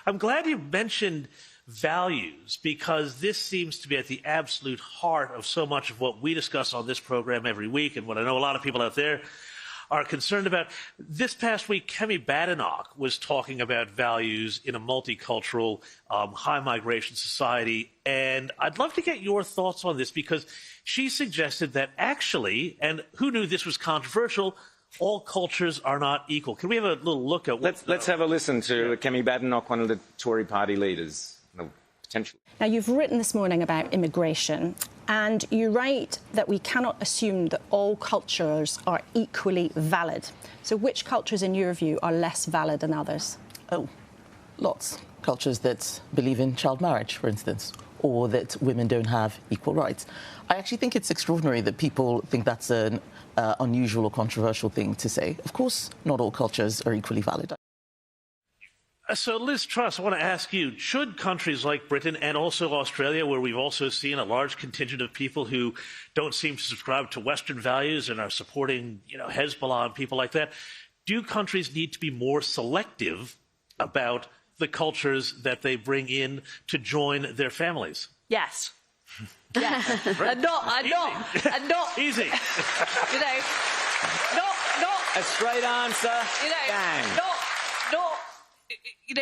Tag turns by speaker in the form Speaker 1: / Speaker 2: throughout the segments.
Speaker 1: I'm glad you mentioned values, because this seems to be at the absolute heart of so much of what we discuss on this program every week, and what I know a lot of people out there are concerned about. This past week, Kemi Badenoch was talking about values in a multicultural, high migration society, and I'd love to get your thoughts on this, because she suggested that actually, and who knew this was controversial, all cultures are not equal. Can we have a little look at what...
Speaker 2: Let's have a listen to Kemi Badenoch, one of the Tory party leaders. Potential.
Speaker 3: Now, you've written this morning about immigration, and you write that we cannot assume that all cultures are equally valid. So which cultures, in your view, are less valid than others?
Speaker 4: Oh, lots. Cultures that believe in child marriage, for instance, or that women don't have equal rights. I actually think it's extraordinary that people think that's an unusual or controversial thing to say. Of course, not all cultures are equally valid.
Speaker 1: So, Liz Truss, I want to ask you, should countries like Britain and also Australia, where we've also seen a large contingent of people who don't seem to subscribe to Western values and are supporting, Hezbollah and people like that, do countries need to be more selective about the cultures that they bring in to join their families?
Speaker 5: Yes. Yes. and not
Speaker 1: easy.
Speaker 5: Not
Speaker 2: a straight answer.
Speaker 5: Bang.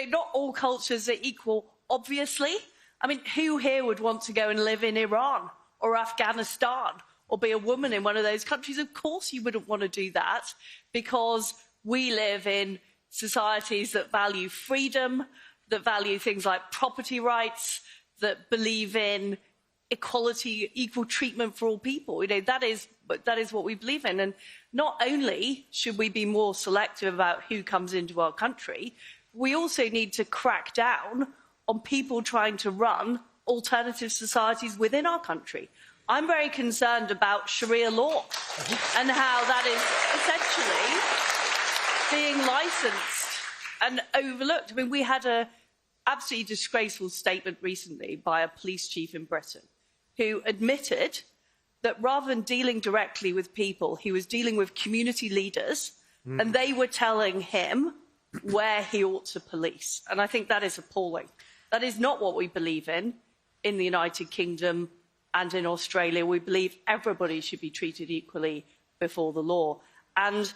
Speaker 5: Not all cultures are equal, obviously. I mean, who here would want to go and live in Iran or Afghanistan or be a woman in one of those countries? Of course you wouldn't want to do that, because we live in societies that value freedom, that value things like property rights, that believe in equality, equal treatment for all people. That is what we believe in. And not only should we be more selective about who comes into our country, we also need to crack down on people trying to run alternative societies within our country. I'm very concerned about Sharia law and how that is essentially being licensed and overlooked. I mean, we had an absolutely disgraceful statement recently by a police chief in Britain who admitted that rather than dealing directly with people, he was dealing with community leaders, and they were telling him where he ought to police. And I think that is appalling. That is not what we believe in the United Kingdom and in Australia. We believe everybody should be treated equally before the law. And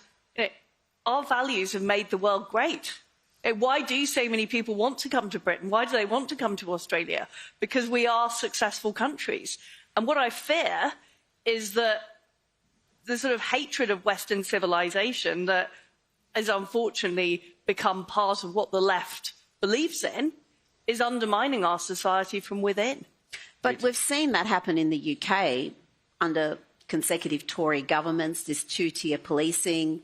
Speaker 5: our values have made the world great. Why do so many people want to come to Britain? Why do they want to come to Australia? Because we are successful countries. And what I fear is that the sort of hatred of Western civilization that has unfortunately become part of what the left believes in is undermining our society from within.
Speaker 6: But we've seen that happen in the UK under consecutive Tory governments, this two-tier policing,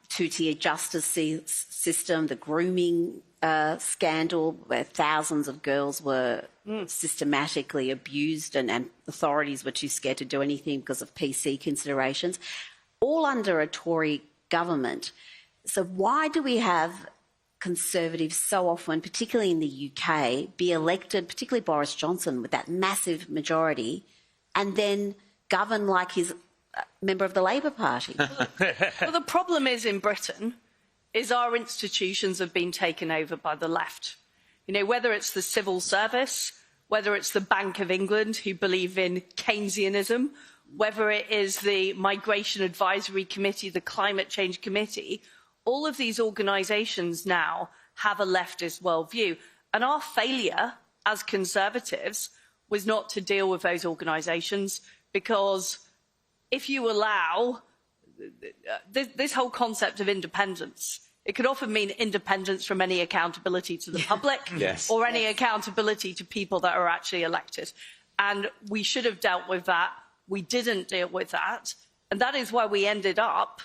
Speaker 6: two-tier justice system, the grooming scandal where thousands of girls were systematically abused and authorities were too scared to do anything because of PC considerations, all under a Tory government. So why do we have Conservatives so often, particularly in the UK, be elected, particularly Boris Johnson with that massive majority, and then govern like he's a member of the Labour Party?
Speaker 5: Well, the problem is in Britain is our institutions have been taken over by the left. Whether it's the civil service, whether it's the Bank of England, who believe in Keynesianism, whether it is the Migration Advisory Committee, the Climate Change Committee, all of these organisations now have a leftist worldview. And our failure as Conservatives was not to deal with those organisations, because if you allow this whole concept of independence, it could often mean independence from any accountability to the public or any accountability to people that are actually elected. And we should have dealt with that. We didn't deal with that. And that is why we ended up,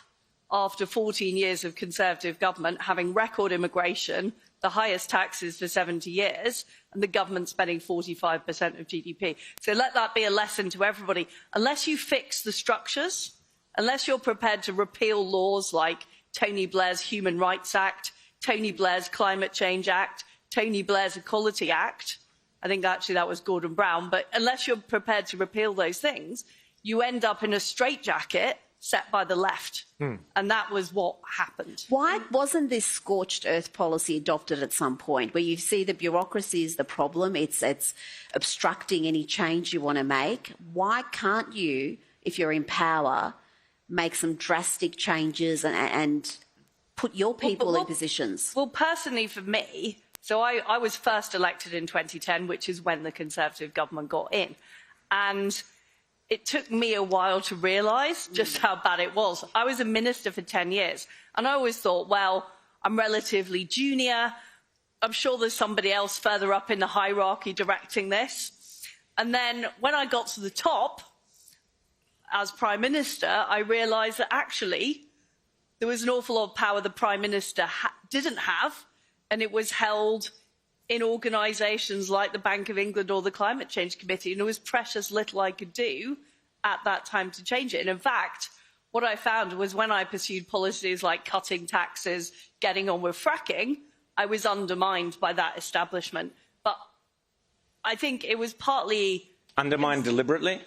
Speaker 5: after 14 years of Conservative government, having record immigration, the highest taxes for 70 years, and the government spending 45% of GDP. So let that be a lesson to everybody. Unless you fix the structures, unless you're prepared to repeal laws like Tony Blair's Human Rights Act, Tony Blair's Climate Change Act, Tony Blair's Equality Act, I think actually that was Gordon Brown, but unless you're prepared to repeal those things, you end up in a straitjacket set by the left. And that was what happened.
Speaker 6: Why wasn't this scorched earth policy adopted at some point, where you see the bureaucracy is the problem, it's obstructing any change you want to make? Why can't you, if you're in power, make some drastic changes and put your people in positions?
Speaker 5: Well, personally for me, so I was first elected in 2010, which is when the Conservative government got in. And it took me a while to realise just how bad it was. I was a minister for 10 years, and I always thought, well, I'm relatively junior. I'm sure there's somebody else further up in the hierarchy directing this. And then when I got to the top, as Prime Minister, I realised that actually there was an awful lot of power the Prime Minister didn't have, and it was held in organisations like the Bank of England or the Climate Change Committee, and there was precious little I could do at that time to change it. And in fact, what I found was when I pursued policies like cutting taxes, getting on with fracking, I was undermined by that establishment. But I think it was partly...
Speaker 2: Undermined deliberately?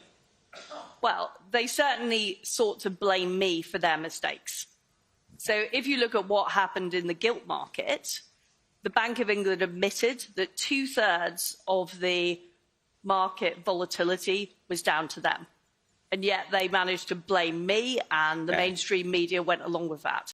Speaker 5: Well, they certainly sought to blame me for their mistakes. So if you look at what happened in the gilt market, the Bank of England admitted that 2/3 of the market volatility was down to them. And yet they managed to blame me, and the mainstream media went along with that.